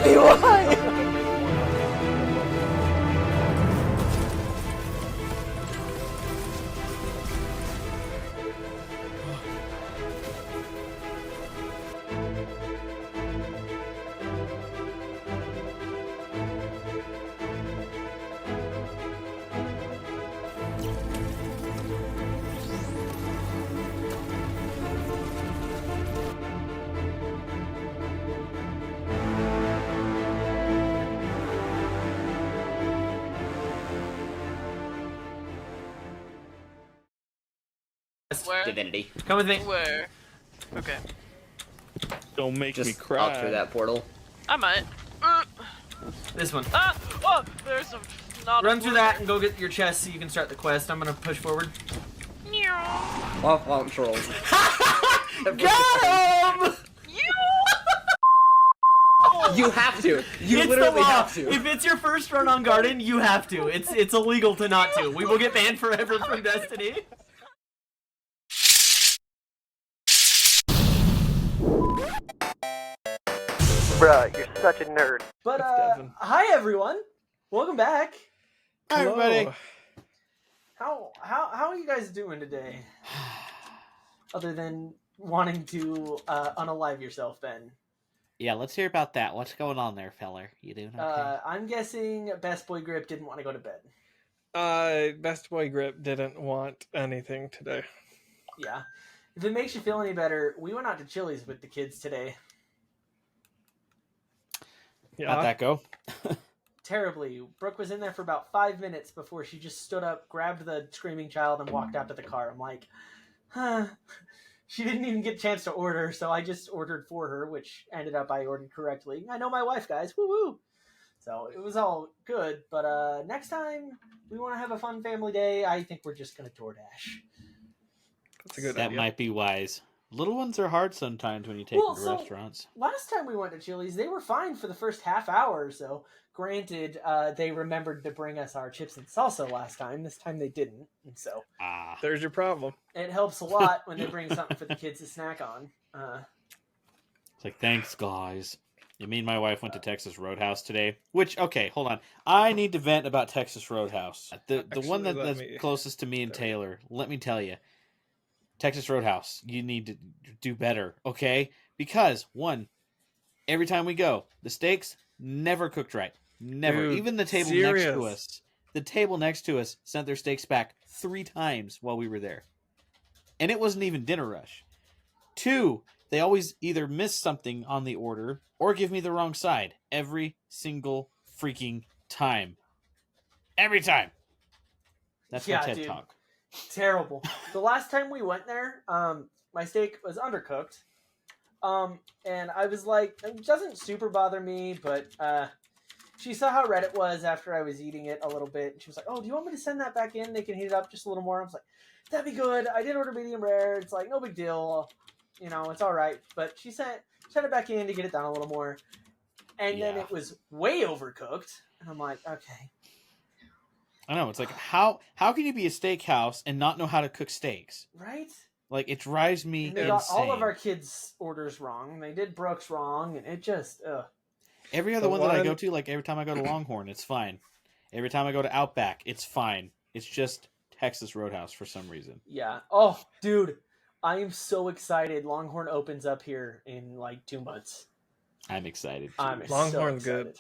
me why. Where? Divinity. Come with me. Where? Okay. Don't make me Just cry. out through that portal. I might. This one. Ah! Oh! There's a not Run a through that and go get your chest so you can start the quest. I'm gonna push forward. Well, trolls. Got him! You have to. You It's literally the law. have to. If it's your first run on Garden, you have to. It's illegal to not to. We will get banned forever from Destiny. Bruh, you're such a nerd. But Devin. hi everyone. Welcome back. Hi, everybody. How are you guys doing today? Other than wanting to unalive yourself, Ben. Yeah, let's hear about that. What's going on there, feller? You doing okay? I'm guessing Best Boy Grip didn't want to go to bed. Best Boy Grip didn't want anything today. Yeah. If it makes you feel any better, we went out to Chili's with the kids today. Yeah. How'd that go? Terribly. Brooke was in there for about 5 minutes before she just stood up, grabbed the screaming child, and walked out to the car. I'm like, huh. She didn't even get a chance to order, so I just ordered for her, which ended up I ordered correctly. I know my wife, guys. Woo-woo! So it was all good, but next time we want to have a fun family day, I think we're just going to DoorDash. That's a good That idea. might be wise. Little ones are hard sometimes when you take them to restaurants. Last time we went to Chili's, they were fine for the first half hour or so. Granted, they remembered to bring us our chips and salsa last time. This time they didn't, and so There's your problem. it helps a lot when they bring something for the kids to snack on. It's like, thanks, guys. Yeah, me and my wife went to Texas Roadhouse today. Which, okay, hold on. I need to vent about Texas Roadhouse. The one Actually, that's closest to me and Taylor. Let me tell you. Texas Roadhouse, you need to do better, okay? Because, one, every time we go, the steaks never cooked right. Never. Dude, Even the table next to us. The table next to us sent their steaks back 3 times while we were there. And it wasn't even dinner rush. 2, they always either miss something on the order or give me the wrong side. Every single freaking time. Every time. That's my TED Talk. Terrible. The last time we went there, my steak was undercooked. And I was like, it doesn't super bother me, but she saw how red it was after I was eating it a little bit. And she was like, oh, do you want me to send that back in? They can heat it up just a little more. I was like, that'd be good. I did order medium rare. It's like, no big deal. You know, it's all right. But she sent it back in to get it down a little more. And then it was way overcooked. And I'm like, okay. I know. It's like, how can you be a steakhouse and not know how to cook steaks? Right? Like, it drives me and they insane. got all of our kids' orders wrong. They did Brooks wrong, and it just, Every other one that I go to, like every time I go to Longhorn, it's fine. Every time I go to Outback, it's fine. It's just Texas Roadhouse for some reason. Yeah. Oh, dude, I am so excited. Longhorn opens up here in like 2 months. I'm excited. Longhorn's so good.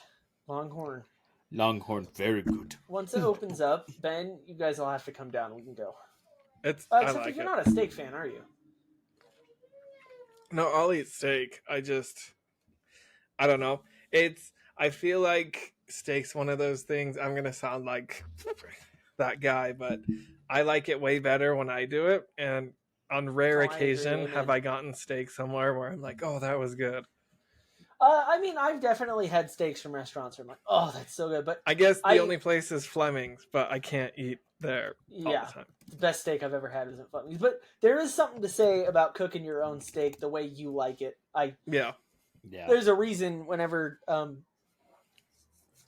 Longhorn, very good. Once it opens up, Ben, you guys all have to come down. We can go. It's Except I like you're it. not a steak fan, are you? No, I'll eat steak. I don't know. I feel like steak's one of those things. I'm gonna sound like that guy, but I like it way better when I do it. And on rare occasion, have I gotten steak somewhere where I'm like, oh, that was good. I mean, I've definitely had steaks from restaurants where I'm like, oh, that's so good. But I guess the only place is Fleming's, but I can't eat there all the time. The best steak I've ever had is at Fleming's. But there is something to say about cooking your own steak the way you like it. Yeah. There's a reason whenever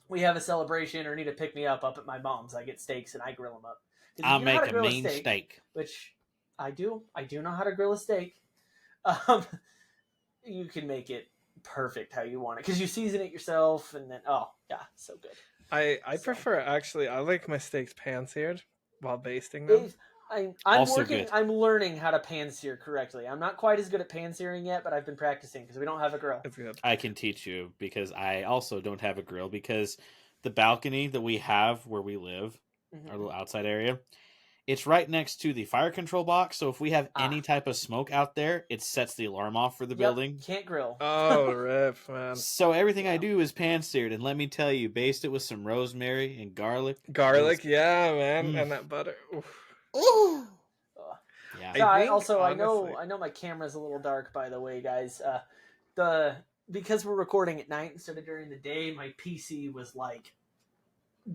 we have a celebration or need to pick me up at my mom's, I get steaks and I grill them up. I'll make a mean steak. Which I do. I do know how to grill a steak. You can make it perfect how you want it because you season it yourself, and then so good. I So. prefer actually. I like my steaks pan-seared while basting them. I'm Also working. good. I'm learning how to pan sear correctly. I'm not quite as good at pan searing yet, but I've been practicing because we don't have a grill. It's good. I can teach you because I also don't have a grill because the balcony that we have where we live, our little outside area, it's right next to the fire control box. So if we have any type of smoke out there, it sets the alarm off for the building. Can't grill. Oh, rip, man. So everything I do is pan seared, and let me tell you, baste it with some rosemary and garlic. Garlic, yeah, man, and that butter. Oof. Yeah. So I think, I honestly- know my camera's a little dark, by the way, guys. Because we're recording at night instead of during the day, my PC was like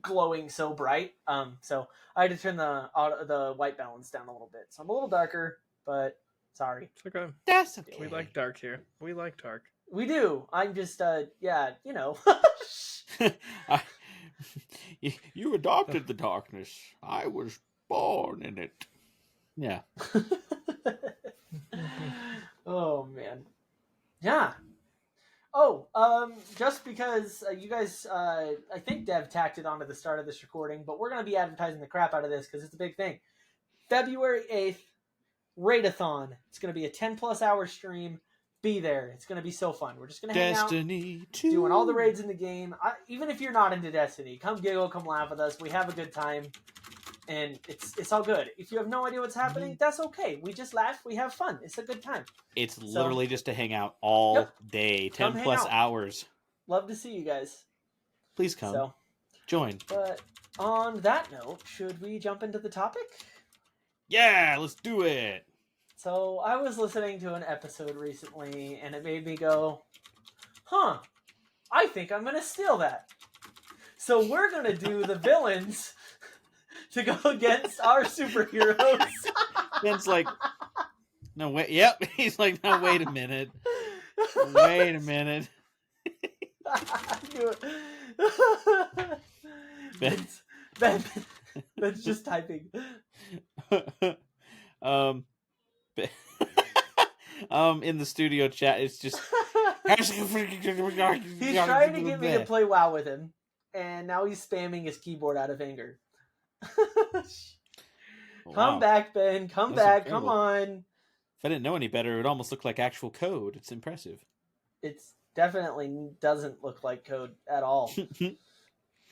glowing so bright. So I had to turn the white balance down a little bit. So I'm a little darker, but sorry. It's okay. That's okay. We like dark here. We like dark. We do. I'm just you know. You adopted the darkness. I was born in it. Yeah. Oh man. Yeah. Oh, just because you guys, I think Dev tacked it onto the start of this recording, but we're going to be advertising the crap out of this because it's a big thing. February 8th, Raidathon. It's going to be a 10+ hour stream. Be there. It's going to be so fun. We're just going to hang out, doing all the raids in the game. Even if you're not into Destiny, come giggle, come laugh with us. We have a good time, and it's all good. If you have no idea what's happening, that's okay. We just laugh. We have fun. It's a good time. It's literally just to hang out all day, 10 Come hang plus out. hours. Love to see you guys. Please come. So, Join. but on that note, should we jump into the topic? Yeah, let's do it. So I was listening to an episode recently, and it made me go, huh, I think I'm going to steal that. So we're going to do the villains to go against our superheroes. Ben's like, no, wait. Yep. He's like, no, wait a minute. Wait a minute. I knew it. Ben's just typing. In the studio chat, it's just He's trying to get me to play WoW with him, and now he's spamming his keyboard out of anger. Come back, Ben. Come That's back. incredible. Come on. If I didn't know any better, it would almost look like actual code. It's impressive. It's definitely doesn't look like code at all.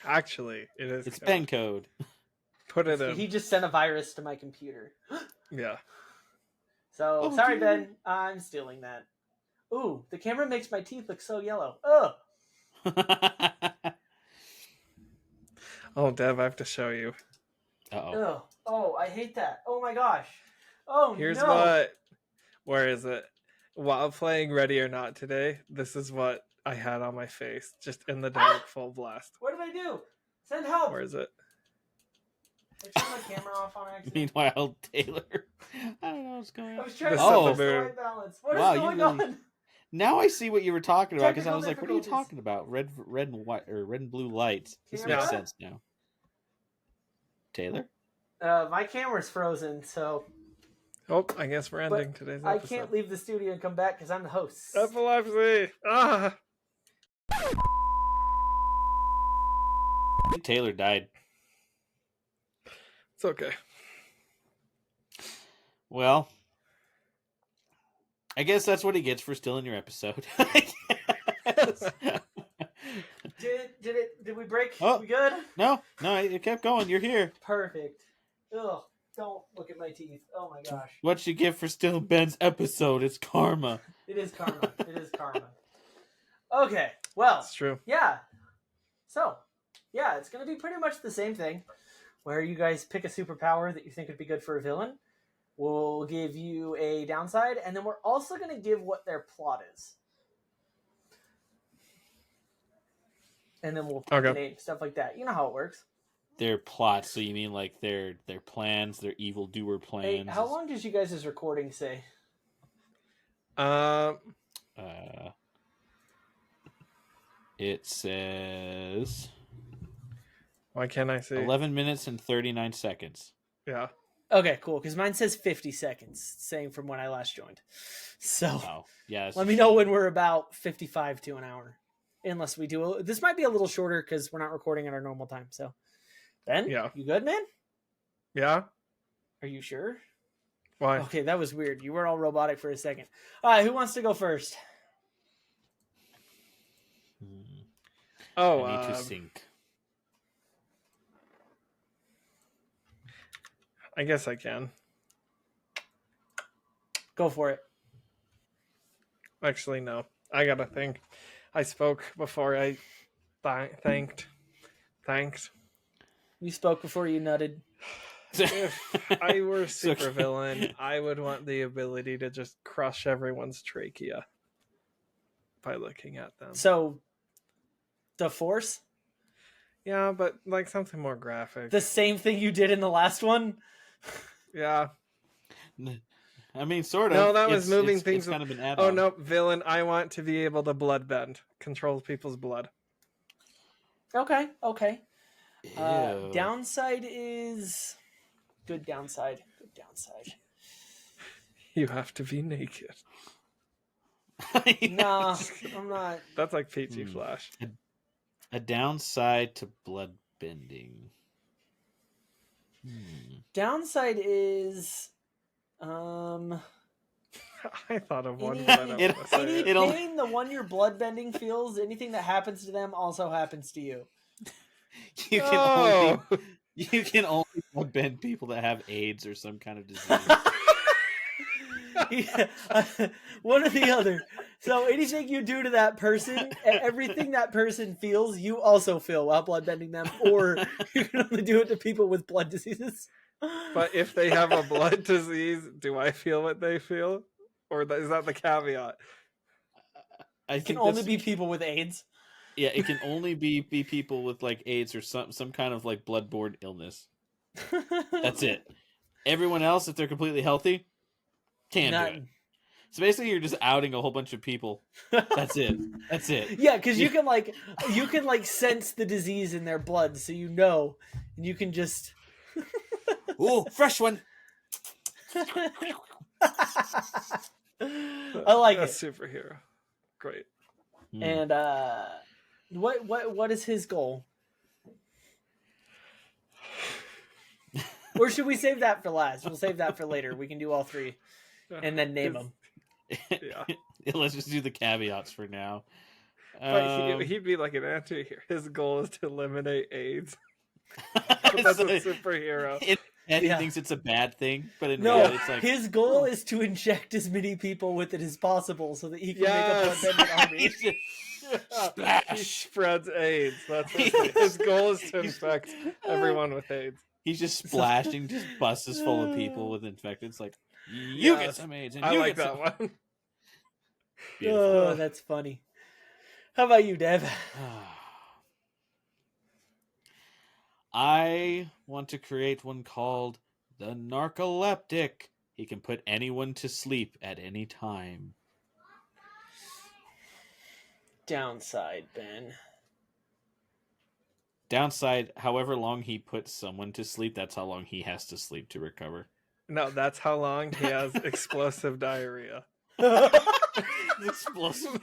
Actually, it is. It's code. pen code. Put it in. He just sent a virus to my computer. Yeah. So, sorry, Ben. I'm stealing that. Ooh, the camera makes my teeth look so yellow. Ugh. Oh, Dev, I have to show you. Uh-oh. Ugh. Oh, I hate that. Oh my gosh. Oh, Here's no. what. Where is it? While playing Ready or Not today, this is what I had on my face, just in the dark, full blast. What did I do? Send help. Where is it? I turned my camera off on accident. Meanwhile, Taylor, I don't know what's going I on. was trying to This Oh. fix the is right balance. What is Wow, you going really- on? Now I see what you were talking about because I Technical was like, "What are you difficulties. talking about? Red and white or red and blue lights." This Camera? makes sense now. Taylor, My camera's frozen, so Oh, I guess we're ending today's I episode. can't leave the studio and come back because I'm the host. Epilepsy! Ah! Taylor died. It's okay. Well, I guess that's what he gets for stealing your episode. Did we break? Oh. We good? No, it kept going. You're here. Perfect. Ugh, don't look at my teeth. Oh my gosh. What you get for stealing Ben's episode? It's karma. It is karma. It is karma. Okay, well, It's true. yeah. So, yeah, it's going to be pretty much the same thing, where you guys pick a superpower that you think would be good for a villain. We'll give you a downside, and then we're also going to give what their plot is. And then we'll pick the name, stuff like that. You know how it works. Their plots. So you mean like their plans, their evildoer Hey, plans? how long does you guys' recording say? It says Why can't I see? 11 minutes and 39 seconds. Yeah. Okay, cool. Because mine says 50 seconds, saying from when I last joined. So Oh, yeah. let me know when we're about 55 to an hour. Unless we do. This might be a little shorter because we're not recording at our normal time. So, Ben, Yeah. you good, man? Yeah. Are you sure? Why? Okay, that was weird. You were all robotic for a second. All right, who wants to go first? Oh, I need to think. I guess I can. Go for it. Actually, no. I gotta think. I spoke before I thanked. You spoke before you nutted. If I were a So- supervillain, I would want the ability to just crush everyone's trachea by looking at them. So, the Force? Yeah, but like something more graphic. The same thing you did in the last one? Yeah. I mean, sort of. No, that was moving it's things. kind of an add-on. Oh no, villain! I want to be able to bloodbend, control people's blood. Okay. Ew. Downside is... Good downside. You have to be naked. Nah, I'm not. That's like PG Flash. A downside to blood bending. Downside is... I thought of one, Any, but I don't it- want to say any it. It'll- pain the one you're bloodbending feels, anything that happens to them also happens to you. You can Oh! only blood bend people that have AIDS or some kind of disease. Yeah, one or the other. So anything you do to that person, everything that person feels, you also feel while bloodbending them, or you can only do it to people with blood diseases. But if they have a blood disease, do I feel what they feel? Or is that the caveat? I It can think only that's- be people with AIDS. Yeah, it can only be people with like AIDS or some kind of like bloodborne illness. That's it. Everyone else, if they're completely healthy, can't do it. So basically, you're just outing a whole bunch of people. That's it. That's it. Yeah, because you can like sense the disease in their blood, so you know, and you can just. Ooh, fresh one. I like a it. superhero. Great. And what is his goal? Or should we save that for last? We'll save that for later. We can do all three and then name them. Yeah. Let's just do the caveats for now. But he'd be like an anti-hero. His goal is to eliminate AIDS. But that's a superhero. And he Yeah. thinks it's a bad thing, but in No, reality, it's like his goal is to inject as many people with it as possible so that he can Yes. make a bloodbending army. He's just- He spreads AIDS. That's what his goal is to infect everyone with AIDS. He's just splashing just buses full of people with infected. It's like you get Yes. some AIDS, and I you like get that some. one. Beautiful. Oh, that's funny. How about you, Dev? I want to create one called the Narcoleptic. He can put anyone to sleep at any time. Downside, Ben. Downside, however long he puts someone to sleep, that's how long he has to sleep to recover. No, that's how long he has explosive diarrhea. Explosive.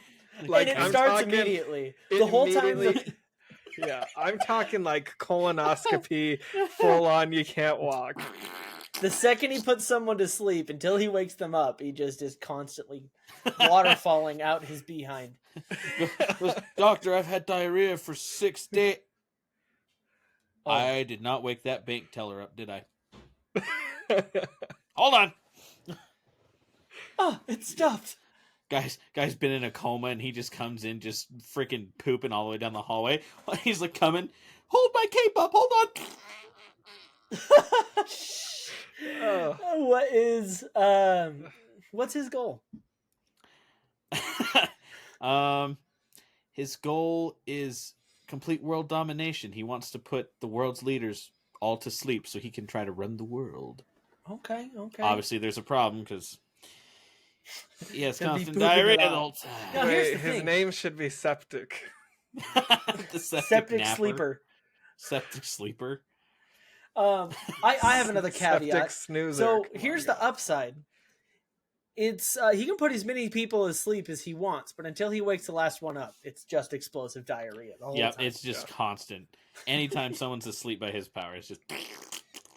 Like, and it I'm starts talking immediately. The whole time. immediately- Yeah, I'm talking like colonoscopy, full on. You can't walk. The second he puts someone to sleep until he wakes them up, he just is constantly waterfalling out his behind. Doctor, I've had diarrhea for 6 days. Oh. I did not wake that bank teller up, did I? Hold on. Oh, it stopped. Guy's been in a coma and he just comes in just freaking pooping all the way down the hallway. He's like coming, hold my cape up, hold Oh. What is what's his goal? on. His goal is complete world domination. He wants to put the world's leaders all to sleep so he can try to run the world. Okay. Obviously there's a problem because he has Gonna be constant pooping diarrhea it the out. whole time. Now, here's Wait, the his thing. name should be Septic. The Septic napper. sleeper. Septic sleeper. I have another Septic caveat. snoozer. So Come on, here's the guys. upside. It's he can put as many people asleep as he wants, but until he wakes the last one up, it's just explosive diarrhea the whole Yep, time. it's just constant. Anytime someone's asleep by his power, it's just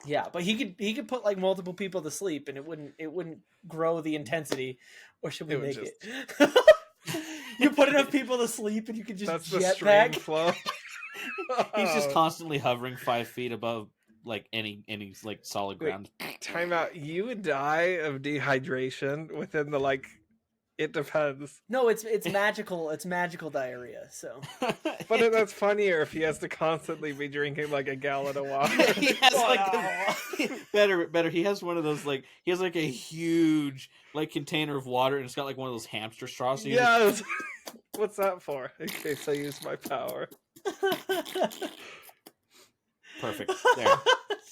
Yeah, but he could put like multiple people to sleep, and it wouldn't grow the intensity. Or should we It would make just- it? You put enough people to sleep, and you can just That's the stream jetpack. flow. he's just constantly hovering 5 feet above like any like solid Wait. ground. Time out. You would die of dehydration within the like. It depends. No, it's magical. It's magical diarrhea. So But that's funnier if he has to constantly be drinking like a gallon of water. he has like better. He has one of those like he has like a huge like container of water, and it's got like one of those hamster straws. So you just- Yes. What's that for? In case I use my power. perfect.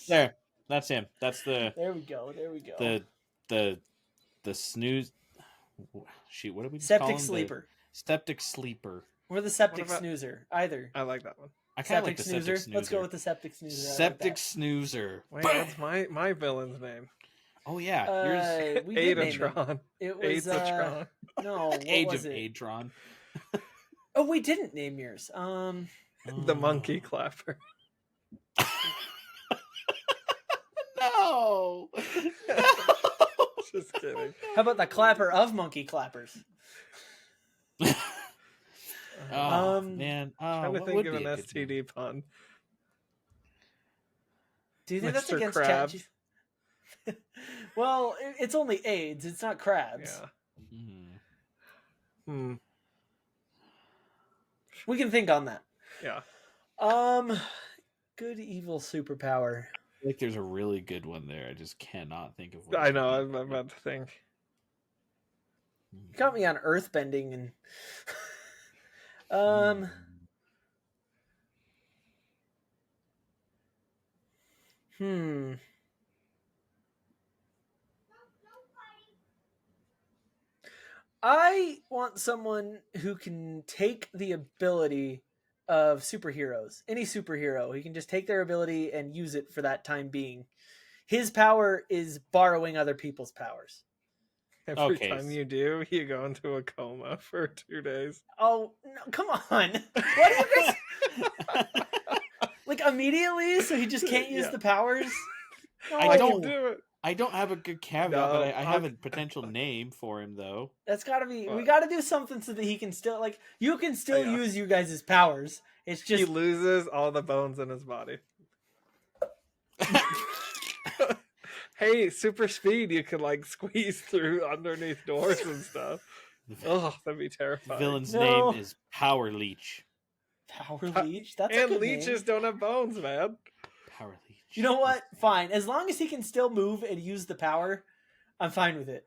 There. That's him. That's the there we go. There we go. the snooze. Shoot, what did we just call Septic him? sleeper. Septic sleeper. Or the septic What about- snoozer. Either. I like that one. I kind of Septic like the snoozer. septic snoozer. Let's go with the septic snoozer. I like septic that. snoozer. Wait, what's my villain's name? Oh yeah, yours. We did name him. Adatron. It was Adatron. no. What Age was of it? Adron. Oh, we didn't name yours. The monkey clapper. No. Just kidding. How about the clapper of monkey clappers? Oh Um, man, Trying to what think would of be an a good name? STD pun. Do you think that's Mr. against Krabs. ChatGPT? Well, it's only AIDS. It's not crabs. Yeah. Hmm. We can think on that. Yeah. Good evil superpower. I feel like there's a really good one there. I just cannot think of what. I know. I'm about to think. You got me on earth bending and I want someone who can take the ability of superheroes. Any superhero. He can just take their ability and use it for that time being. His power is borrowing other people's powers. Every Okay. time you do, you go into a coma for 2 days. Oh, no, come on. What do you guys... Like, immediately? So he just can't use Yeah. the powers? No. I don't- do it. I don't have a good caveat, No, but I have a I'm- potential name for him though. That's gotta be... We What? gotta do something so that he can still... Like, you can still Yeah. use you guys' powers. It's He just... loses all the bones in his body. Hey, super speed! You could like squeeze through underneath doors and stuff. Oh, that'd be terrifying. Villain's No. name is Power Leech. Power Leech? That's a And good leeches name. don't have bones, man. Power Leech. You know what? Fine. As long as he can still move and use the power, I'm fine with it.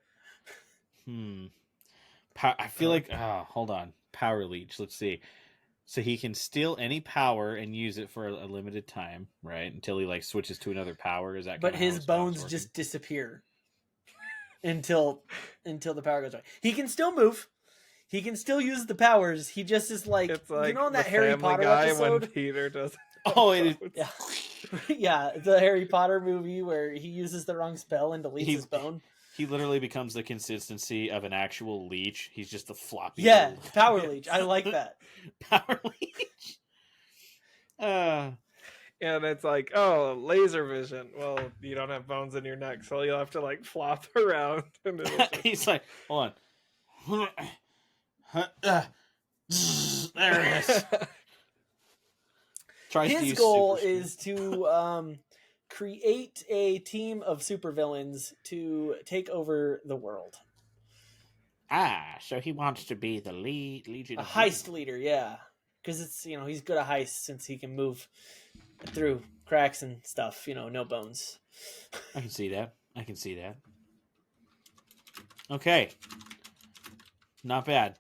I feel like hold on. Power Leech. Let's see. So he can steal any power and use it for a limited time, right? Until he like switches to another power. Is that? But kinda how his his power's bones working? just disappear until the power goes away. He can still move. He can still use the powers. He just is like, It's like you know in the that Harry Family Potter Guy episode. when Peter does. Oh, it is. Yeah, yeah, the Harry Potter movie where he uses the wrong spell and deletes his bone. He literally becomes the consistency of an actual leech. He's just a floppy. Yeah, little- Power Leech. I like that. Power Leech. And it's like, oh, laser vision. Well, you don't have bones in your neck, so you'll have to like flop around. And it'll just... He's like, hold on. There it is. Tries to His use goal super speed. is to create a team of supervillains to take over the world. So he wants to be the legion. A of heist leader, yeah, because it's he's good at heists since he can move through cracks and stuff. No bones. I can see that. Okay. Not bad.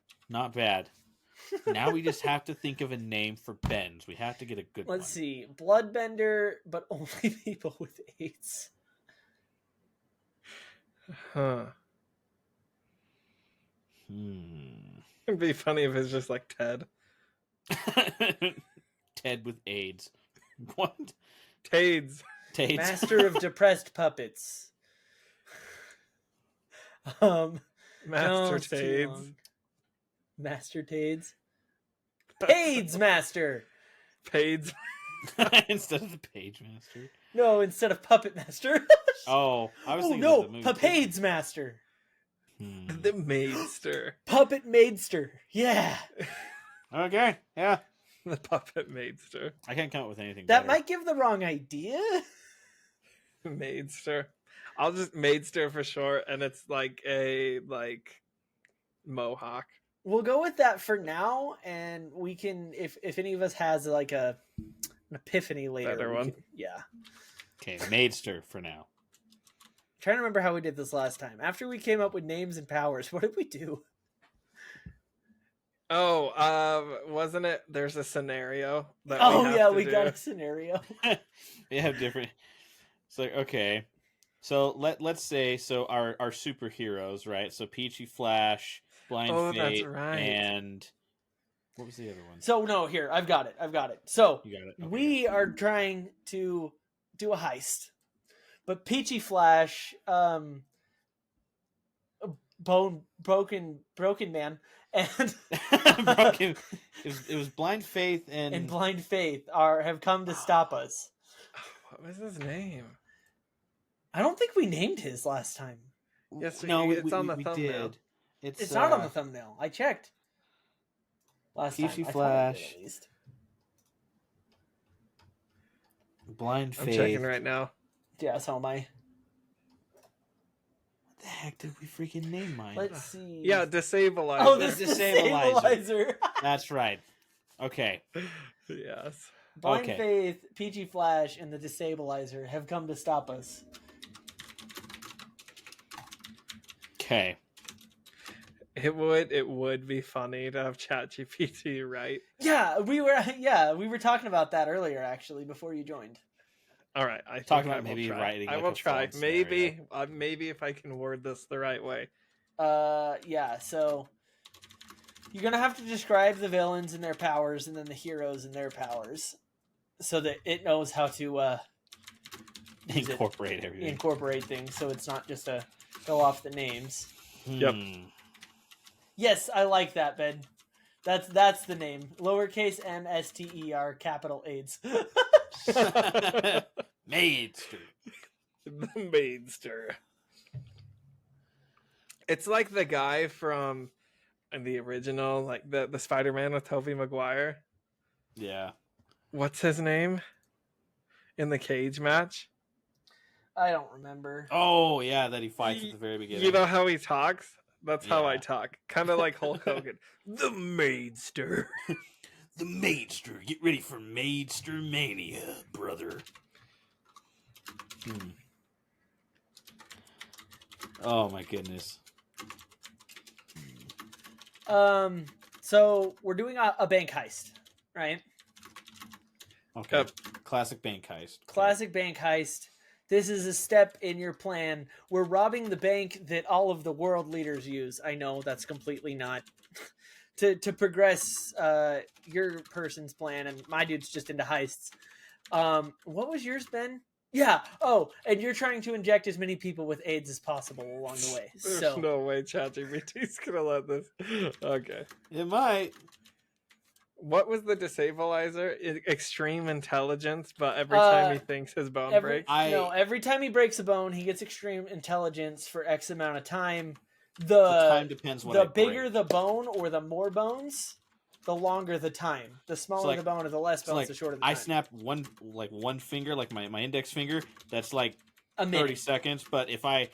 Now we just have to think of a name for Ben's. We have to get a good one. Let's see, bloodbender, but only people with AIDS. Huh. It'd be funny if it's just like Ted. Ted with AIDS. What? Tades. Tate. Master of depressed puppets. Master no, it's too Tades. long. Master Tades. Pades Master. Pades. Instead of the Page Master. No, instead of Puppet Master. Oh, I was Oh thinking no, of the movie. Papades Master. The Maidster. Puppet Maidster. Yeah. Okay, yeah. The Puppet Maidster. I can't come up with anything That better. might give the wrong idea. Maidster. I'll just Maidster for short, and it's like a mohawk. We'll go with that for now, and we can, if any of us has like an epiphany later. Better we one. can- yeah. Okay, Maidster for now. Trying to remember how we did this last time. After we came up with names and powers, what did we do? Oh, wasn't it? There's a scenario. That Oh we have yeah, to we do. got a scenario. We have different. It's like, okay, so let's say our superheroes, right? So Peachy, Flash, Blind Oh, Fate, that's right. and what was the other one? So no, here I've got it. So You got it. Okay. we are trying to do a heist, but Peachy Flash, broken man, and Broken. It was Blind Faith and Blind Faith have come to stop us. What was his name? I don't think we named his last time. Yes, no, it's on the we thumbnail. did. It's not on the thumbnail. I checked. Last Peachy time. I thought we did Flash. at least. Blind I'm Faith. checking right now. Yeah, so am I. What the heck did we freaking name mine? Let's see. Yeah, Disableizer. Oh, this this Disableizer. Disableizer. That's right. Okay. Yes. Blind Okay. Faith, Peachy Flash, and the Disableizer have come to stop us. Okay. It would be funny to have ChatGPT, right? Yeah, we were talking about that earlier actually before you joined. All right, I Talk think about I will maybe try. writing, I like, will a try. phone Maybe if I can word this the right way. Yeah, so you're gonna have to describe the villains and their powers, and then the heroes and their powers, so that it knows how to use it, Incorporate everything. incorporate things, so it's not just a go off the names. Yep. Yes, I like that, Ben. That's the name. Lowercase MSTER, capital AIDS. Maidster. The Maidster. It's like the guy from the original, like the Spider-Man with Tobey Maguire. Yeah. What's his name? In the cage match? I don't remember. Oh yeah, that he fights at the very beginning. You know how he talks? That's how I Yeah. talk. Kind of like Hulk Hogan. The Maidster. The Maidster. Get ready for Maidster Mania, brother. Oh my goodness. So we're doing a bank heist, right? Okay. Yep. Classic bank heist. Classic bank heist. This is a step in your plan. We're robbing the bank that all of the world leaders use. I know that's completely not to progress your person's plan, and my dude's just into heists. What was yours, Ben? Yeah. Oh, and you're trying to inject as many people with AIDS as possible along the way. There's So no way ChatGPT's gonna let this. Okay. It might. What was the Disableizer? Extreme intelligence, but every time he thinks his bone breaks. every time he breaks a bone, he gets extreme intelligence for X amount of time. The time depends when the I bigger break. the bone or the more bones, the longer the time. The smaller like- the bone or the less So bones, like, the shorter the I time. snap one finger, like my index finger. That's like a 30 minute. seconds. But if I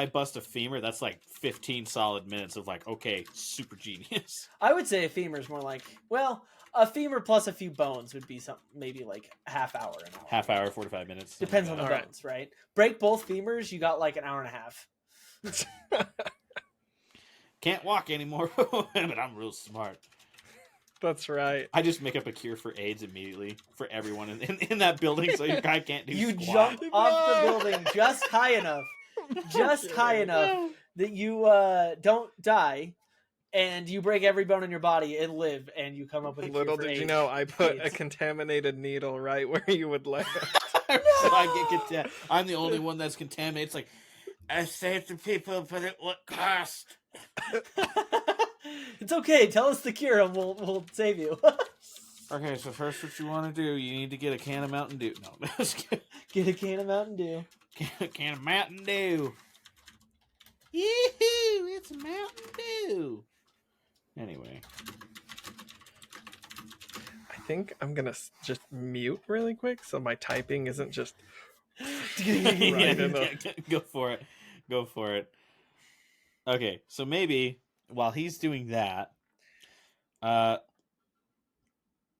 bust a femur, that's like 15 solid minutes of like, okay, super genius. I would say a femur is more like, well, a femur plus a few bones would be something maybe like half hour, an hour. Half hour, 45 minutes. something Depends like on the that. All right. bones, right? Break both femurs, you got like an hour and a half. Can't walk anymore, but I'm real smart. That's right. I just make up a cure for AIDS immediately for everyone in that building, so your guy can't do You squat. jump off the building just high enough that you don't die, and you break every bone in your body and live, and you come up with a cure Little for did you AIDS. know, I put a AIDS. contaminated needle right where you would land. So I get I'm the only one that's contaminated. It's like, I saved the people, but at what cost? It's okay. Tell us the cure, and we'll save you. Okay, so first, what you want to do? You need to get a can of Mountain Dew. No, Get a can of Mountain Dew. can of Mountain Dew. Yoo-hoo! It's Mountain Dew. Anyway, I think I'm gonna just mute really quick so my typing isn't just Go for it. Go for it. Okay, so maybe while he's doing that,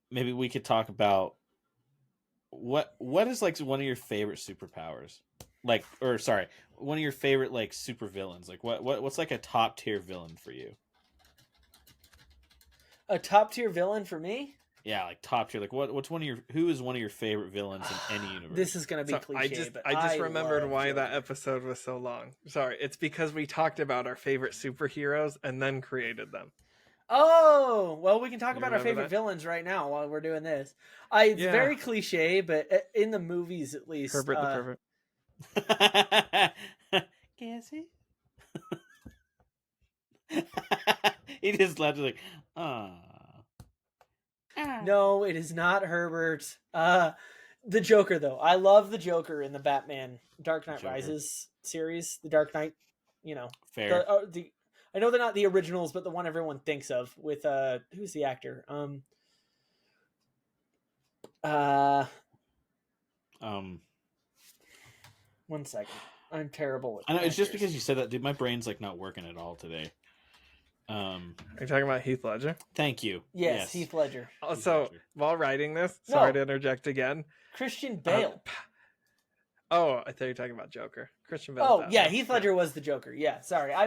maybe we could talk about what is like one of your favorite superpowers, like, or sorry, one of your favorite like super villains. Like what's like a top tier villain for you? A top tier villain for me? Yeah, like top tier. Like what's one of your who is one of your favorite villains in any universe? This is gonna be So cliche, I just but remembered love why Joker. that episode was so long. Sorry, it's because we talked about our favorite superheroes and then created them. Oh, well, we can talk You about our remember favorite that? villains right now while we're doing this. It's Yeah. very cliche, but in the movies at least. Herbert the Pervert. Guess it. He just laughed like, ah. No, it is not Herbert. The Joker, though. I love the Joker in the Batman Dark Knight Joker. Rises series. The Dark Knight, Fair. I know they're not the originals, but the one everyone thinks of with who's the actor? One second. I'm terrible with I know it's just actors. because you said that, dude. My brain's like not working at all today. Are you talking about Heath Ledger? Thank you. Yes, Heath Ledger. Also, Ledger. while writing this, No. sorry to interject again. Christian Bale. Oh, I thought you were talking about Joker. Christian Bale. Oh, yeah, Heath Ledger was the Joker. Yeah, sorry. I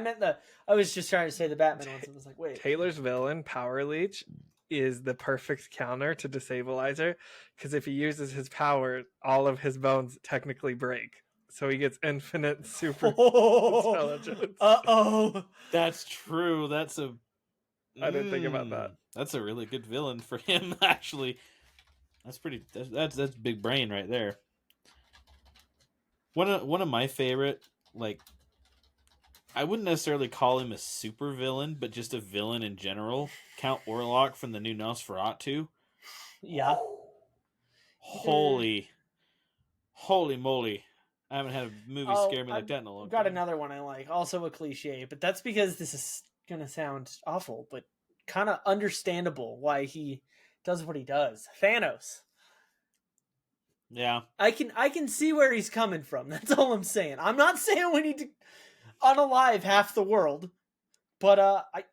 was just trying to say the Batman ones. I was like, wait. Taylor's villain, Power Leech, is the perfect counter to Disabilizer, because if he uses his power, all of his bones technically break. So he gets infinite super intelligence. Uh-oh. That's true. That's a. I didn't think about that. That's a really good villain for him, actually. That's pretty. That's big brain right there. One of my favorite, like, I wouldn't necessarily call him a super villain, but just a villain in general. Count Orlok from the new Nosferatu. Yeah. Holy moly! I haven't had a movie scare me like that in a long I've time. got another one I like, also a cliche, but that's because this is gonna sound awful, but kind of understandable why he does what he does. Thanos. Yeah. I can see where he's coming from. That's all I'm saying. I'm not saying we need to unalive half the world, but I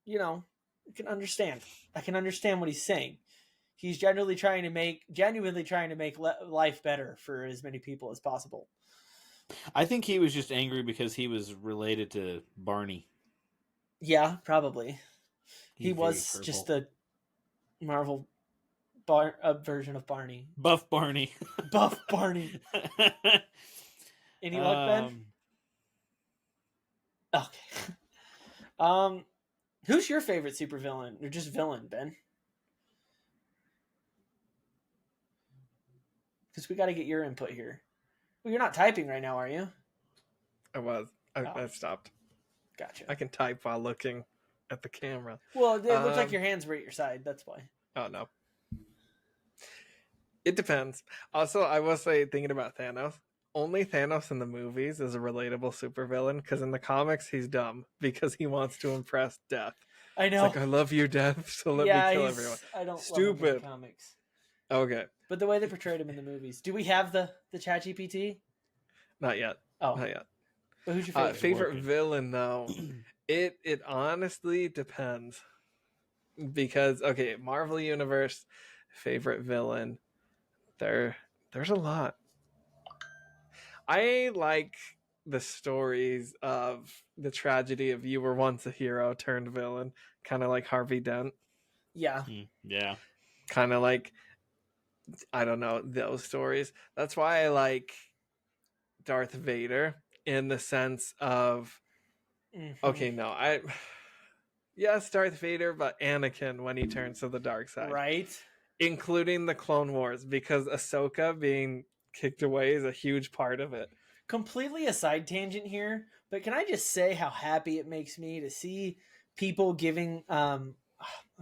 can understand. I can understand what he's saying. He's genuinely trying to make life better for as many people as possible. I think he was just angry because he was related to Barney. Yeah, probably. He He's very was purple. just the Marvel version of Barney. Buff Barney. Buff Barney. Any luck, Ben? Okay. Who's your favorite supervillain or just villain, Ben? Because we got to get your input here. Well, you're not typing right now, are you? I was. Oh. I stopped. Gotcha. I can type while looking at the camera. Well, it looks like your hands were at your side. That's why. Oh, no. It depends. Also, I will say, thinking about Thanos, only Thanos in the movies is a relatable supervillain, because in the comics, he's dumb because he wants to impress Death. I know. It's like, I love you, Death, so let me kill everyone. I don't love him in Stupid. the comics. Okay, But the way they portrayed him in the movies. Do we have the ChatGPT? not yet. Oh. Not yet. But who's your favorite? Villain, though, it honestly depends. Because, okay, Marvel Universe, favorite villain, there's a lot. I like the stories of the tragedy of you were once a hero turned villain, kind of like Harvey Dent. Yeah. Yeah. Kind of like, I don't know, those stories. That's why I like Darth Vader in the sense of, okay, no, yes, Darth Vader, but Anakin when he turns to the dark side. Right. Including the Clone Wars, because Ahsoka being kicked away is a huge part of it. Completely a side tangent here, but can I just say how happy it makes me to see people giving I'm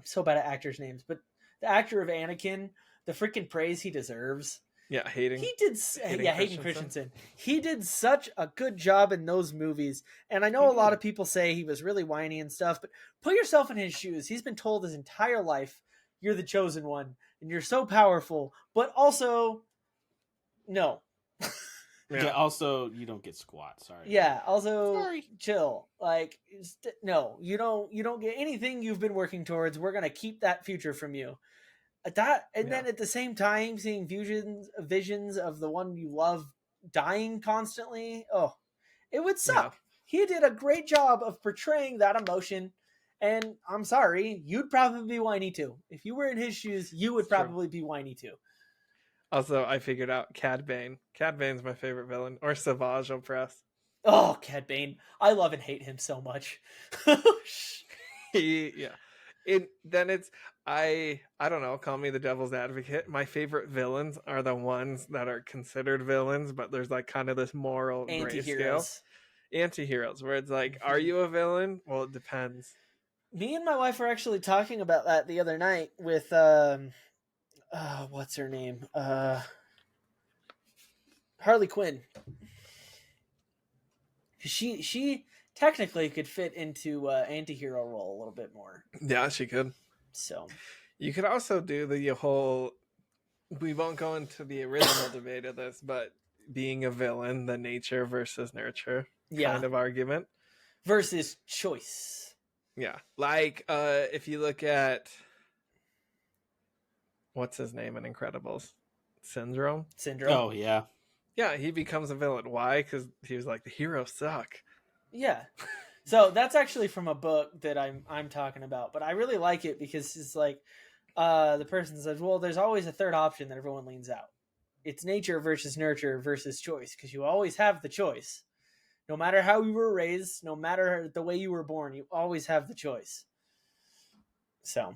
so bad at actors' names, but the actor of Anakin the freaking praise he deserves. Yeah, Hayden Hayden Christensen. He did such a good job in those movies, and I know a lot of people say he was really whiny and stuff, but put yourself in his shoes. He's been told his entire life, "You're the chosen one, and you're so powerful," but also, no. Yeah. Also, you don't get squat. Sorry. Yeah. Also, chill. Like, no, you don't get anything you've been working towards. We're gonna keep that future from you. Then at the same time, seeing visions of the one you love dying constantly. Oh, it would suck. Yeah. He did a great job of portraying that emotion. And I'm sorry, you'd probably be whiny too. If you were in his shoes, you would probably be whiny too. Also, I figured out Cad Bane. Cad Bane's my favorite villain. Or Savage Opress. Oh, Cad Bane. I love and hate him so much. Yeah. I don't know, call me the devil's advocate. My favorite villains are the ones that are considered villains, but there's like kind of this moral gray scale. Anti-heroes, where it's like, are you a villain? Well, it depends. Me and my wife were actually talking about that the other night with what's her name? Harley Quinn. She technically could fit into anti-hero role a little bit more. Yeah, she could. So you could also do the whole, we won't go into the original debate of this, but being a villain, the nature versus nurture kind of argument. Versus choice. Yeah. Like if you look at what's his name in Incredibles? Syndrome? Oh, yeah. Yeah, he becomes a villain. Why? Because he was like, the heroes suck. Yeah. So that's actually from a book that I'm talking about, but I really like it because it's like the person says, well, there's always a third option that everyone leans out. It's nature versus nurture versus choice, because you always have the choice. No matter how you were raised, no matter the way you were born, you always have the choice. So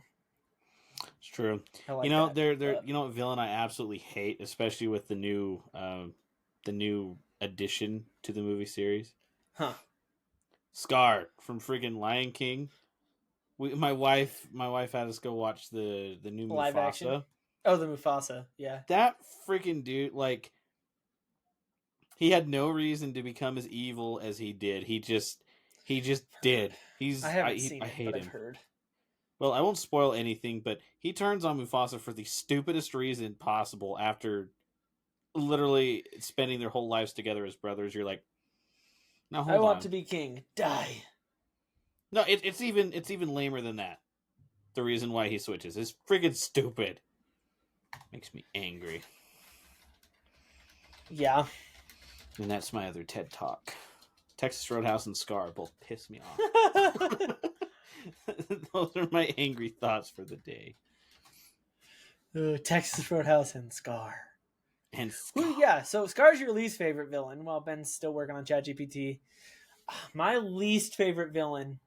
it's true. Like you know, you know what villain I absolutely hate, especially with the new addition to the movie series? Huh. Scar from friggin' Lion King. My wife had us go watch the new live Mufasa. Action? Oh, the Mufasa, yeah. That freaking dude, like, he had no reason to become as evil as he did. He just did. I haven't seen it, but I've heard. Well, I won't spoil anything, but he turns on Mufasa for the stupidest reason possible after literally spending their whole lives together as brothers. You're like, no, hold on. I want to be king. Die. No, it's even lamer than that. The reason why he switches is friggin' stupid. Makes me angry. Yeah. And that's my other TED Talk. Texas Roadhouse and Scar both piss me off. Those are my angry thoughts for the day. Texas Roadhouse and Scar. And Scar. Ooh, yeah, so Scar's your least favorite villain. Well, Ben's still working on ChatGPT. My least favorite villain.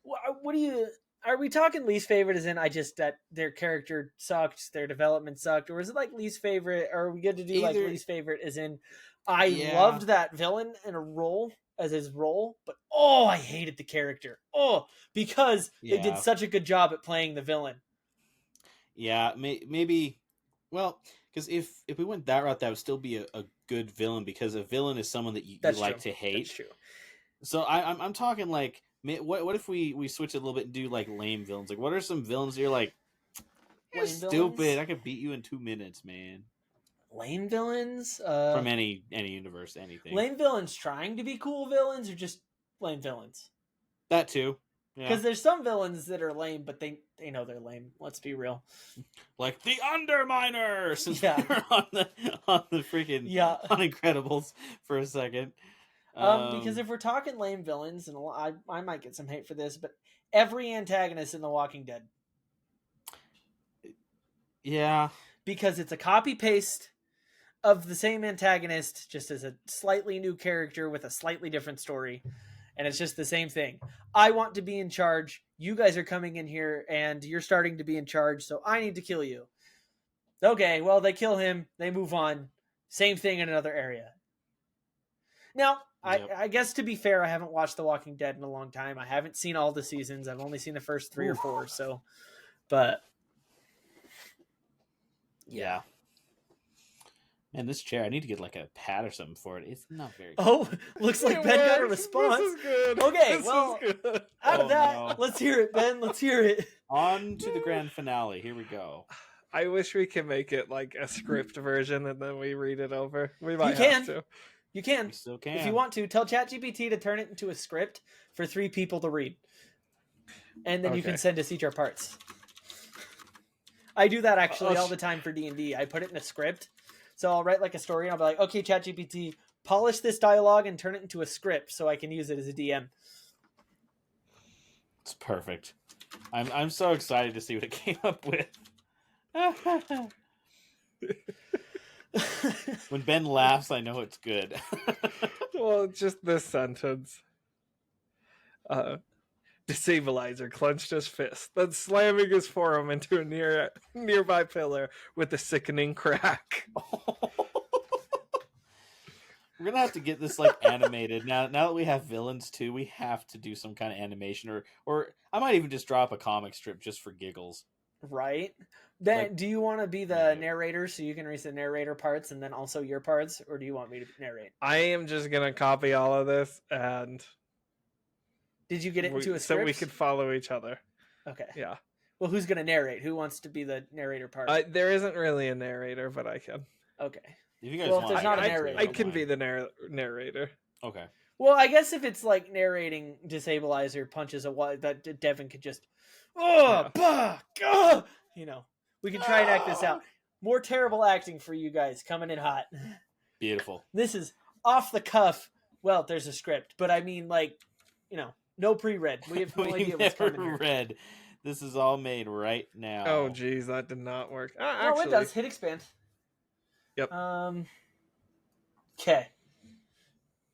What do you... Are we talking least favorite as in that their character sucked, their development sucked, or is it like least favorite? Or are we good to do like least favorite as in I loved that villain in a role as his role, but I hated the character. Because they did such a good job at playing the villain. Yeah, maybe. Well, because if we went that route, that would still be a good villain, because a villain is someone that you like to hate. That's true. So I'm talking like, what if we switch it a little bit and do like lame villains? Like, what are some villains that you're like, you're stupid? Villains? I could beat you in 2 minutes, man. Lame villains? From any universe, anything. Lame villains trying to be cool villains, or just lame villains? That too. Because there's some villains that are lame, but they know they're lame. Let's be real. Like the Underminer, since we're on the freaking on Incredibles for a second. Because if we're talking lame villains, and I might get some hate for this, but every antagonist in The Walking Dead. Yeah. Because it's a copy-paste of the same antagonist, just as a slightly new character with a slightly different story. And it's just the same thing. I want to be in charge. You guys are coming in here, and you're starting to be in charge, so I need to kill you. Okay, well, they kill him. They move on. Same thing in another area. Now, Yep. I guess to be fair, I haven't watched The Walking Dead in a long time. I haven't seen all the seasons. I've only seen the first 3 or 4. So, but Yeah. Man, this chair, I need to get like a pad or something for it. It's not very good. oh, looks like Ben got a Worked. response. This is good. Okay, This well, is good. Out of Oh, that, no. let's hear it, Ben. Let's hear it. On to the grand finale. Here we go. I wish we could make it like a script version and then we read it over. We might can. have to. You can. We still can. If you want to, tell ChatGPT to turn it into a script for 3 people to read. And then you can Okay. send us each our parts. I do that actually Oh, all the time for D&D. I put it in a script. So I'll write like a story and I'll be like, okay, ChatGPT, polish this dialogue and turn it into a script so I can use it as a DM. It's perfect. I'm so excited to see what it came up with. When Ben laughs, I know it's good. Well, just this sentence. Destabilizer clenched his fist, then slamming his forearm into a nearby pillar with a sickening crack. We're gonna have to get this like animated now. Now that we have villains too, we have to do some kind of animation, or I might even just drop a comic strip just for giggles. Right? Ben, Like- do you want to be the Yeah. narrator so you can read the narrator parts and then also your parts? Or do you want me to narrate? I am just gonna copy all of this and Did you get it into a so script? we could follow each other. Okay. Yeah. Well, who's going to narrate? Who wants to be the narrator part? There isn't really a narrator, but I can. Okay. If you guys Well, if want, there's not a I- narrator, I don't can mind. be the narrator. Okay. Well, I guess if it's like narrating Destabilizer punches a wall, that Devin could just, oh, bah, gah, you know, we can try and act this out. More terrible acting for you guys coming in hot. Beautiful. This is off the cuff. Well, there's a script, but I mean, like, you know, no pre-read. We have no We idea what's never coming here. read. This is all made right now. Oh, geez, that did not work. No, Actually, it does. Hit expand. Yep. Okay.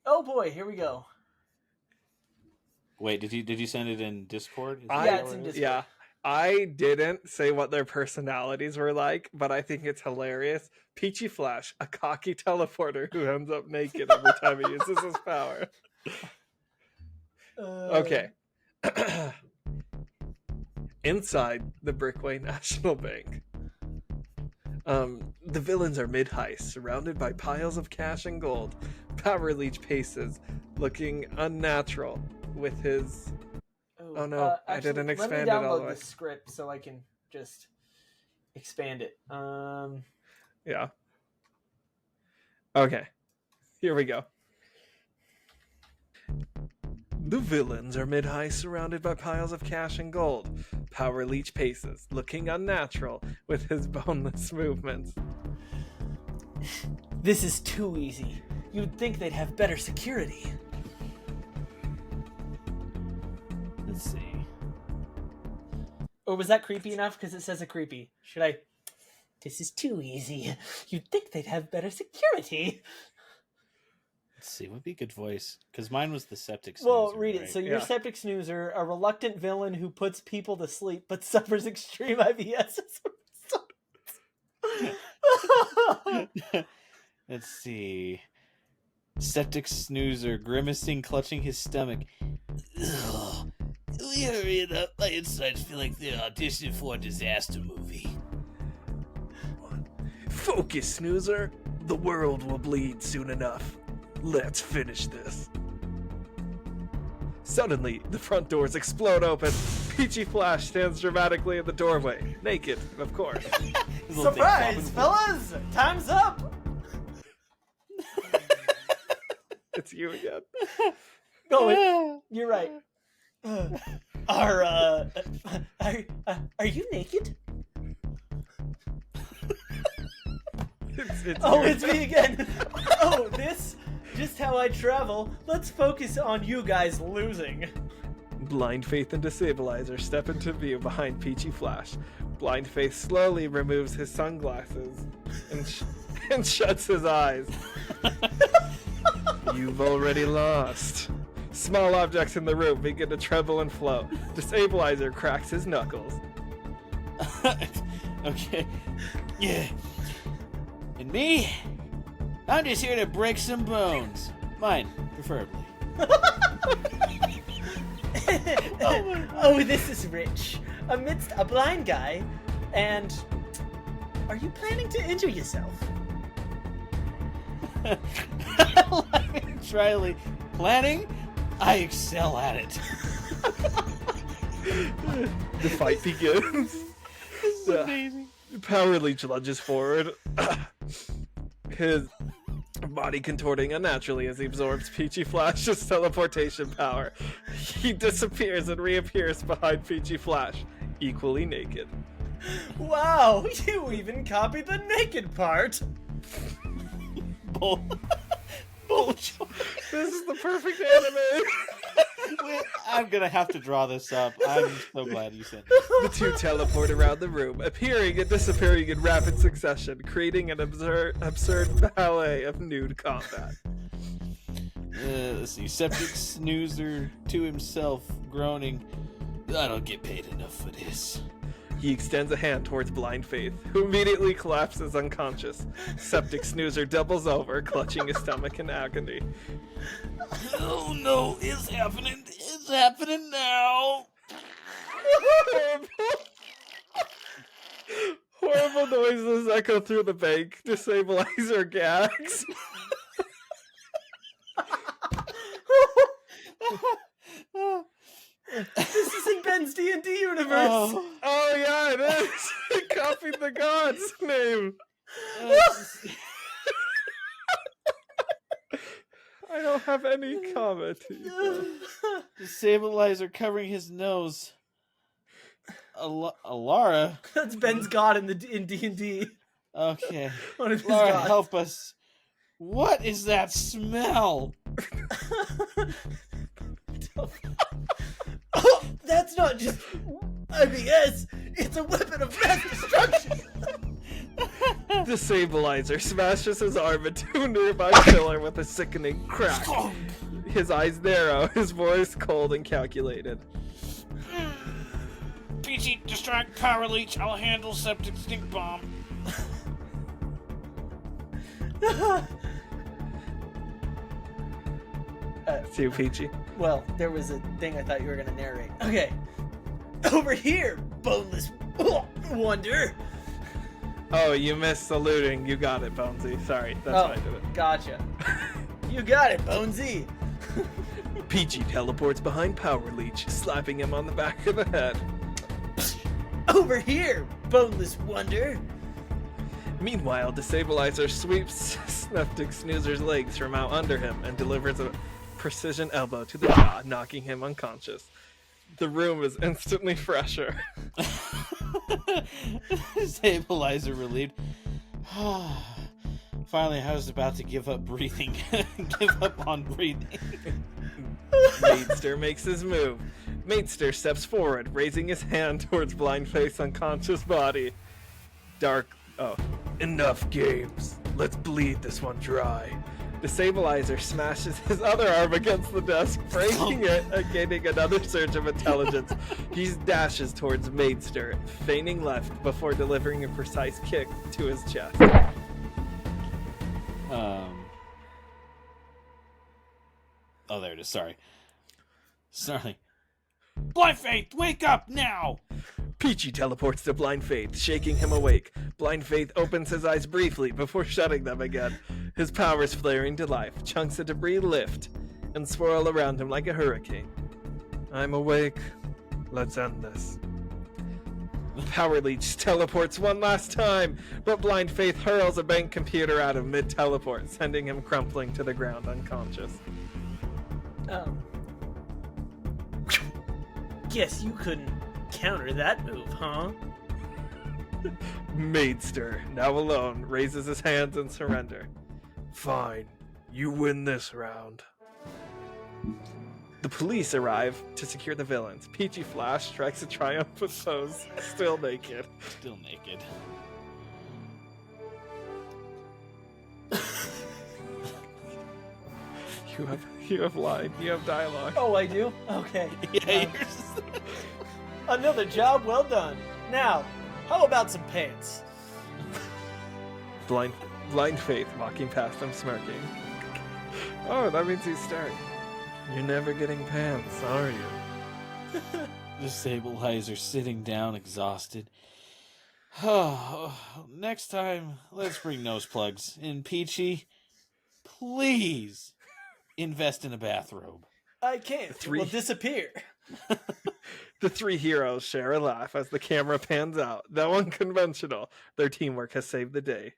Oh boy, here we go. Wait, did you send it in Discord? Is I- Yeah, that it's what in it is? Discord. Yeah, I didn't say what their personalities were like, but I think it's hilarious. Peachy Flash, a cocky teleporter who ends up naked every time he uses his power. Okay. Inside the Brickway National Bank. The villains are mid-heist, surrounded by piles of cash and gold. Power Leech paces, looking unnatural with his... Oh, no, I didn't expand it Let me all download the way. the script so I can just expand it. Yeah. Okay. Here we go. The villains are mid-high, surrounded by piles of cash and gold. Power Leech paces, looking unnatural with his boneless movements. This is too easy. You'd think they'd have better security. Let's see. Or was that creepy enough? Because it says a creepy. Should I? This is too easy. You'd think they'd have better security. Let's see. What would be a good voice? Because mine was the septic. Well, Snoozer, read it. right? So you're Yeah. Septic Snoozer, a reluctant villain who puts people to sleep but suffers extreme IBS. Let's see. Septic Snoozer, grimacing, clutching his stomach. Ugh. Can we hurry it up? My insides feel like they're auditioning for a disaster movie. Focus, Snoozer. The world will bleed soon enough. Let's finish this. Suddenly, the front doors explode open. Peachy Flash stands dramatically in the doorway, naked, of course. His little dick Surprise, flopping. fellas! Time's up. It's you again. No, wait, you're right. Are you naked? It's Oh, you. it's me again. Oh, this? Just how I travel. Let's focus on you guys losing. Blind Faith and Destabilizer step into view behind Peachy Flash. Blind Faith slowly removes his sunglasses and shuts his eyes. You've already lost. Small objects in the room begin to tremble and float. Destabilizer cracks his knuckles. Okay. Yeah. And me? I'm just here to break some bones. Mine, preferably. Oh, this is rich. Amidst a blind guy, and are you planning to injure yourself? Tryly. Planning? I excel at it. The fight begins. This is amazing. Power Leech lunges forward, his body contorting unnaturally as he absorbs Peachy Flash's teleportation power. He disappears and reappears behind Peachy Flash, equally naked. Wow, you even copied the naked part. Bull. This is the perfect anime. I'm gonna have to draw this up. I'm so glad you sent The two teleport around the room, appearing and disappearing in rapid succession, creating an absurd ballet of nude combat. Let's see. Septic Snoozer to himself, groaning. I don't get paid enough for this. He extends a hand towards Blind Faith, who immediately collapses unconscious. Septic Snoozer doubles over, clutching his stomach in agony. Oh no, it's happening. It's happening now. Horrible noises echo through the bank. Destabilizer gags. This is in Ben's D&D universe. Oh yeah, it is. He copied the god's name. I don't have any comment. The stabilizer covering his nose. Alara? That's Ben's god in D&D. Okay. One of his Lara, gods. help us. What is that smell? Oh, that's not just IBS. It's a weapon of mass destruction. The Stabilizer smashes his arm into a nearby pillar with a sickening crack. His eyes narrow, his voice cold and calculated. Peachy, distract Power Leech. I'll handle Septic Stink Bomb. Too Peachy. Well, there was a thing I thought you were going to narrate. Okay. Over here, boneless wonder. Oh, you missed saluting. You got it, Bonesy. Sorry, that's why I did it. Gotcha. You got it, Bonesy. Peachy teleports behind Power Leech, slapping him on the back of the head. Over here, boneless wonder. Meanwhile, Destabilizer sweeps Septic Snoozer's legs from out under him and delivers a precision elbow to the jaw, knocking him unconscious. The room is instantly fresher. Stabilizer relieved. Finally, I was about to give up breathing. Give up on breathing. Maidster makes his move. Maidster steps forward, raising his hand towards Blindface's unconscious body. Enough games. Let's bleed this one dry. The Stabilizer smashes his other arm against the desk, breaking it and gaining another surge of intelligence. He dashes towards Maidster, feigning left before delivering a precise kick to his chest. Oh, there it is. Sorry. Blind Faith, wake up now! Peachy teleports to Blind Faith, shaking him awake. Blind Faith opens his eyes briefly before shutting them again. His powers flaring to life, chunks of debris lift and swirl around him like a hurricane. I'm awake. Let's end this. Power Leech teleports one last time, but Blind Faith hurls a bank computer at him mid-teleport, sending him crumpling to the ground unconscious. Guess you couldn't counter that move, huh? Maidster, now alone, raises his hands in surrender. Fine, you win this round. The police arrive to secure the villains. Peachy Flash strikes a triumphant pose, still naked. Still naked. You have line. You have dialogue. Oh, I do? Okay. Yeah, Another job well done. Now, how about some pants? Blind Blind Faith walking past him smirking. Oh, that means he's staring. You're never getting pants, are you? The stabilizer sitting down, exhausted. Next time, let's bring nose plugs. And Peachy, please invest in a bathrobe. I can't. It will disappear. The three heroes share a laugh as the camera pans out. Though unconventional, their teamwork has saved the day.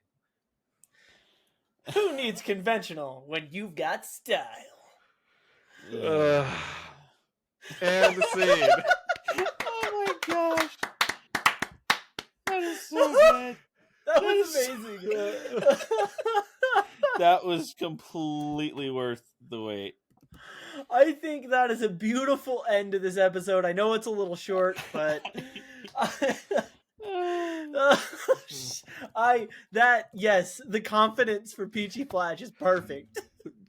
Who needs conventional when you've got style? And scene. Oh my gosh. That is so good. That was amazing. That was completely worth the wait. I think that is a beautiful end to this episode. I know it's a little short, but yes, the confidence for Peachy Flash is perfect.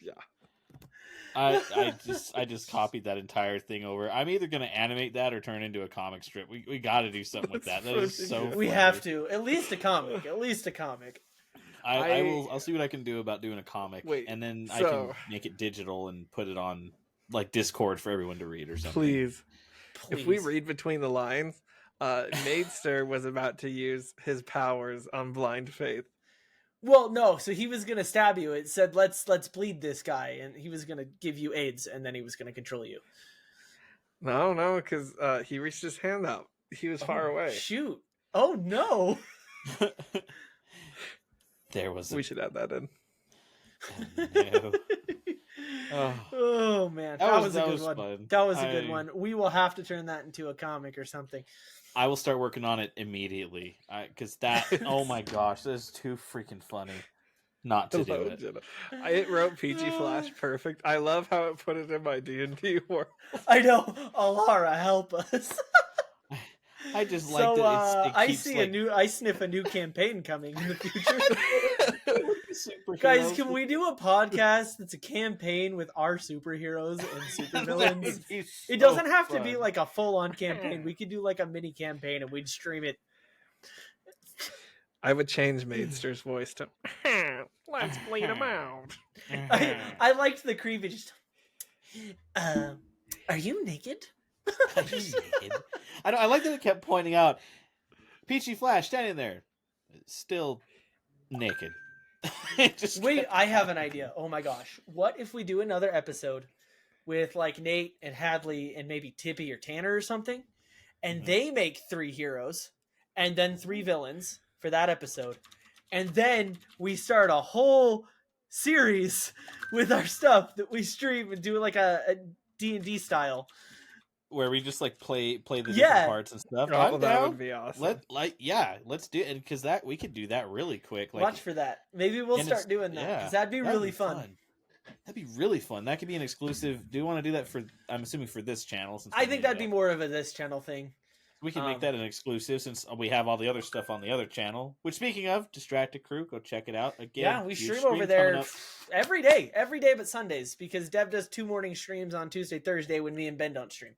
Yeah. I just copied that entire thing over. I'm either gonna animate that or turn it into a comic strip. We got to do something with that. That is so. We funny. have to at least a comic. At least a comic. I will. I'll see what I can do about doing a comic, Wait, and then I can make it digital and put it on like Discord for everyone to read or something. Please. If we read between the lines, Maidster was about to use his powers on Blind Faith. Well, no. So he was gonna stab you. It said, "Let's bleed this guy," and he was gonna give you AIDS, and then he was gonna control you. No, because he reached his hand out. He was far away. Shoot! Oh no! There was. We should add that in. No. Oh man, that was a good one. Fun. That was a good one. We will have to turn that into a comic or something. I will start working on it immediately because that. Oh my gosh, that is too freaking funny. Not to do it. I wrote PG Flash perfect. I love how it put it in my D&D world. I know, Alara, help us. I just like that. I see I sniff a new campaign coming in the future. Guys, can we do a podcast that's a campaign with our superheroes and supervillains? It doesn't have to be like a full-on campaign. We could do like a mini campaign and we'd stream it. I would change Maidster's voice to let's bleed him out. I liked the creepy just are you naked? I like that it kept pointing out Peachy Flash standing there, still naked. Wait, I have an idea. Oh my gosh. What if we do another episode with like Nate and Hadley and maybe Tippy or Tanner or something, and they make 3 heroes and then 3 villains for that episode, and then we start a whole series with our stuff that we stream and do like a D&D style. Where we just like play the different parts and stuff. Oh, that would be awesome. Let's do it because we could do that really quick. Like, watch for that. Maybe we'll start doing that because that'd be really fun. That'd be really fun. That could be an exclusive. Do you want to do that for? I'm assuming for this channel. Since I think that'd be more of a this channel thing. We can make that an exclusive since we have all the other stuff on the other channel. Which, speaking of, Distracted Crew, go check it out again. Yeah, we stream over there every day but Sundays because Dev does 2 morning streams on Tuesday, Thursday when me and Ben don't stream.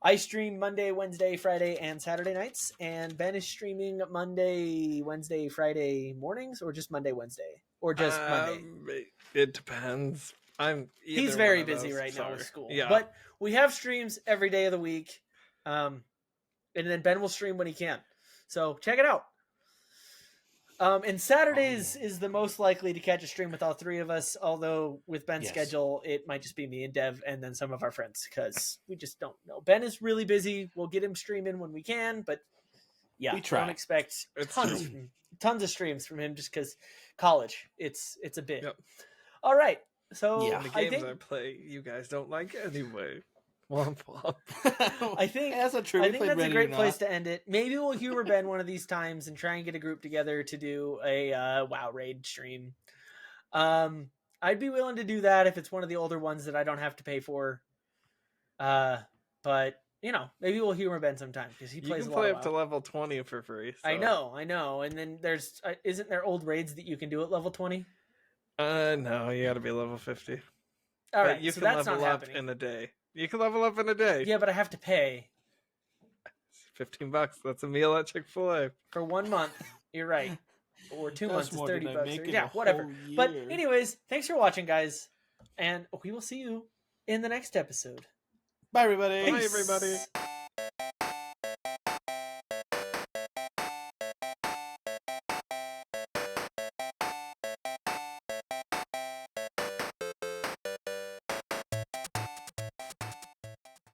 I stream Monday, Wednesday, Friday, and Saturday nights, and Ben is streaming Monday, Wednesday, Friday mornings, or just Monday, Wednesday, or just Monday. It depends. He's very busy right now with school. Yeah, but we have streams every day of the week, and then Ben will stream when he can. So check it out. And Saturdays is the most likely to catch a stream with all 3 of us, although with Ben's schedule, it might just be me and Dev and then some of our friends because we just don't know. Ben is really busy. We'll get him streaming when we can, but yeah, we don't expect tons of streams from him just because college. It's a bit. Yep. All right. So the games I play, you guys don't like anyway. Womp womp. I think that's a great place to end it. Maybe we'll humor Ben one of these times and try and get a group together to do a WoW raid stream. I'd be willing to do that if it's one of the older ones that I don't have to pay for. But maybe we'll humor Ben sometime because he plays. You can play up to level 20 for free. So. I know. And then there's isn't there old raids that you can do at level 20? No, you got to be level 50. All right, you so can that's level not up happening. in a day. You can level up in a day. Yeah, but I have to pay. $15. That's a meal at Chick-fil-A for 1 month. You're right. or 2 That's months is more 30 than I bucks. make Or, in yeah, a whatever. whole But year. anyways, thanks for watching, guys, and we will see you in the next episode. Bye, everybody. Bye, everybody.